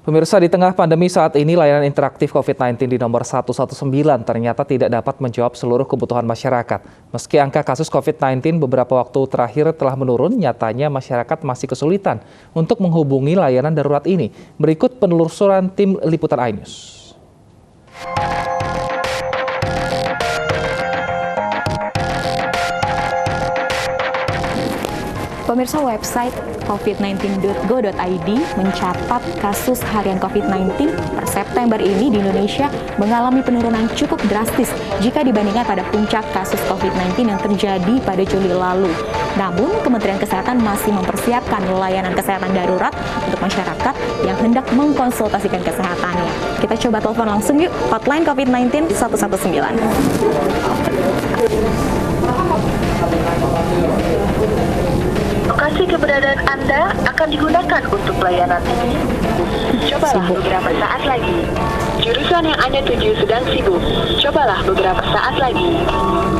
Pemirsa, di tengah pandemi saat ini, layanan interaktif COVID-19 di nomor 119 ternyata tidak dapat menjawab seluruh kebutuhan masyarakat. Meski angka kasus COVID-19 beberapa waktu terakhir telah menurun, nyatanya masyarakat masih kesulitan untuk menghubungi layanan darurat ini. Berikut penelusuran tim Liputan iNews. Pemirsa, website covid19.go.id mencatat kasus harian COVID-19 per September ini di Indonesia mengalami penurunan cukup drastis jika dibandingkan pada puncak kasus COVID-19 yang terjadi pada Juli lalu. Namun, Kementerian Kesehatan masih mempersiapkan layanan kesehatan darurat untuk masyarakat yang hendak mengkonsultasikan kesehatannya. Kita coba telepon langsung yuk, hotline COVID-19 119. Lokasi keberadaan Anda akan digunakan untuk pelayanan ini. Cobalah beberapa saat lagi. Jurusan yang Anda tuju sedang sibuk. Cobalah beberapa saat lagi.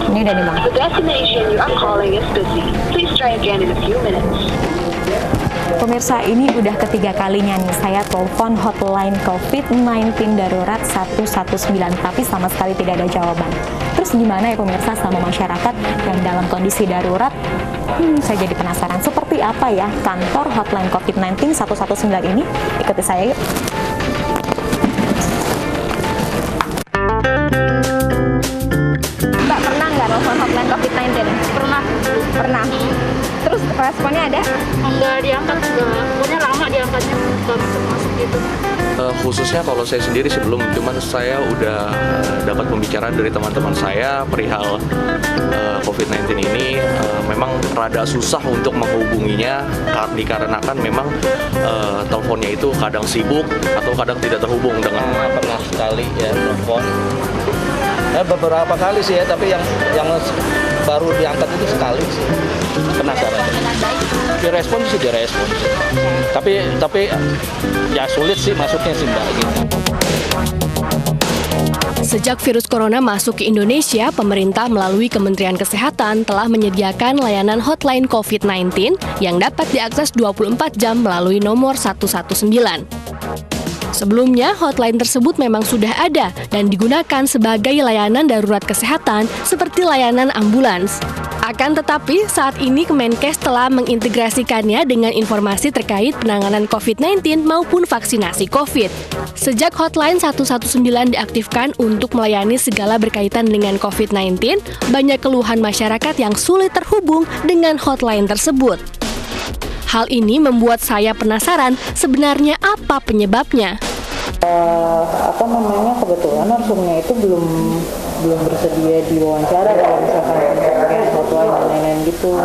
Ini udah nih, Bang. The destination you are calling is busy. Please try again in a few minutes. Pemirsa, ini udah ketiga kalinya nih saya telepon hotline COVID-19 darurat 119, tapi sama sekali tidak ada jawaban. Terus gimana ya pemirsa sama masyarakat yang dalam kondisi darurat? Saya jadi penasaran seperti apa ya kantor hotline COVID-19 119 ini. Ikuti saya yuk. Mbak, pernah nggak telepon hotline COVID-19? Pernah. Terus responnya ada? Enggak diangkat juga, pokoknya lama diangkatnya, baru masuk gitu. Khususnya kalau saya sendiri sebelum, cuman saya udah dapat pembicaraan dari teman-teman saya perihal COVID-19 ini memang rada susah untuk menghubunginya dikarenakan memang teleponnya itu kadang sibuk atau kadang tidak terhubung dengan. Pernah sekali ya telepon. Beberapa kali sih ya, tapi yang baru diangkat itu sekali sih. Penasaran. Direspon. Tapi ya sulit sih masuknya sih Mbak gitu. Sejak virus corona masuk ke Indonesia, pemerintah melalui Kementerian Kesehatan telah menyediakan layanan hotline COVID-19 yang dapat diakses 24 jam melalui nomor 119. Sebelumnya, hotline tersebut memang sudah ada dan digunakan sebagai layanan darurat kesehatan seperti layanan ambulans. Akan tetapi, saat ini Kemenkes telah mengintegrasikannya dengan informasi terkait penanganan COVID-19 maupun vaksinasi COVID. Sejak hotline 119 diaktifkan untuk melayani segala berkaitan dengan COVID-19, banyak keluhan masyarakat yang sulit terhubung dengan hotline tersebut. Hal ini membuat saya penasaran sebenarnya apa penyebabnya. Kebetulan narsumnya itu belum bersedia diwawancara kalau misalkan kayak hotline dan lain-lain gitu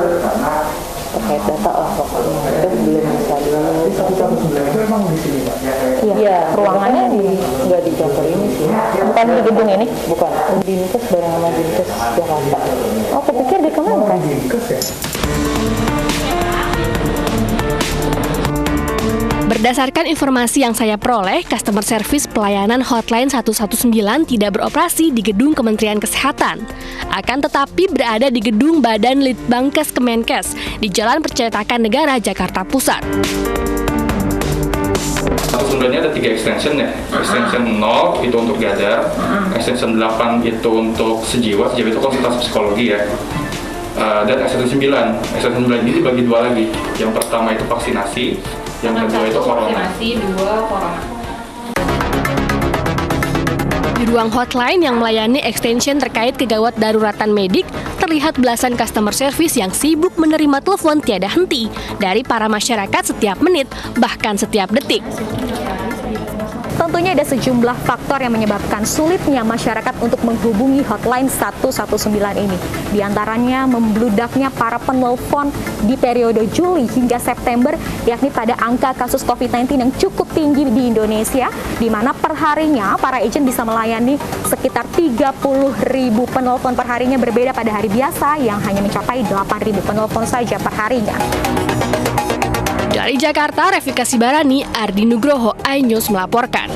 terkait data lah pokoknya itu belum bisa dulu. Iya, ruangannya nggak di kantor ini sih. Bukan di gedung ini? Bukan. Dinkes bareng sama Dinkes Jakarta. Oh, kepikir di Kemenkes. Berdasarkan informasi yang saya peroleh, customer service pelayanan hotline 119 tidak beroperasi di gedung Kementerian Kesehatan. Akan tetapi berada di gedung Badan Litbangkes Kemenkes di Jalan Percetakan Negara, Jakarta Pusat. 119-nya ada 3 extension ya. Extension 0 itu untuk gadar, extension 8 itu untuk sejiwa itu konsultasi psikologi ya. Dan extension 9 ini dibagi dua lagi. Yang pertama itu vaksinasi, yang kedua itu corona. Di ruang hotline yang melayani extension terkait kegawat daruratan medik, terlihat belasan customer service yang sibuk menerima telepon tiada henti dari para masyarakat setiap menit, bahkan setiap detik. Tentunya ada sejumlah faktor yang menyebabkan sulitnya masyarakat untuk menghubungi hotline 119 ini. Di antaranya membludaknya para penelpon di periode Juli hingga September, yakni pada angka kasus COVID-19 yang cukup tinggi di Indonesia, di mana perharinya para agent bisa melayani sekitar 30.000 penelpon perharinya, berbeda pada hari biasa yang hanya mencapai 8.000 penelpon saja perharinya. Dari Jakarta, Revika Sibarani, Ardi Nugroho, iNews melaporkan.